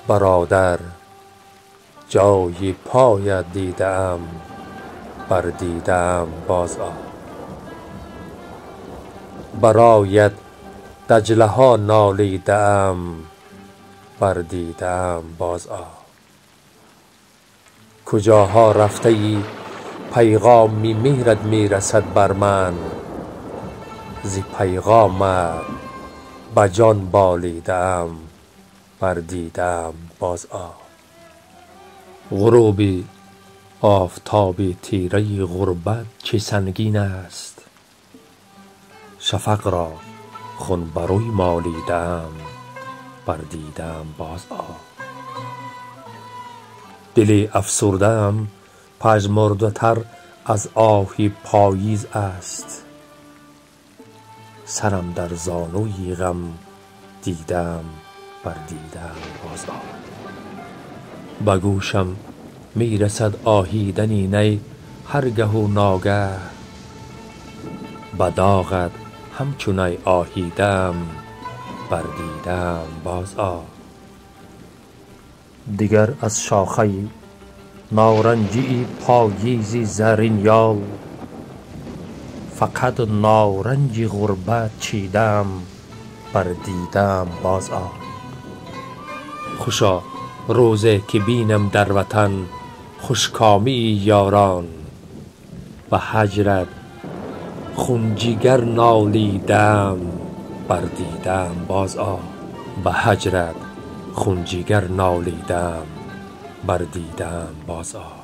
برادر جای پایت دیدم، بر دیدم باز آ. برایت دجله ها نالیدم، بر دیدم باز آ. کجاها رفته ای پیغامی مهرت میرسد بر من، ز پیغامت به جان بالیدم، بر دیدم باز آ. غروب آفتاب تیره غربت چه سنگین است، شفق را خون بروی مالیدم، بر دیدم باز آ. دل افسرده ام پژمرده تر از آه پاییز است، سرم در زانوی غم دیدم، بر دیدم باز آ. به گوشم می رسد آهیدنی نی هرگه و ناگه، به داغت همچو نی آهیدم، بر دیدم باز آ. دیگر از شاخه نارنجی پاییز زرین یال، فقط نارنج غربت چیدم، بر دیدم باز آ. خوشا روزی که بینم در وطن خوشکامی یاران، به هجرت خون جگر نالیدم، بر دیدم باز آ. به هجرت خون جگر نالیدم، بر دیدم باز آ.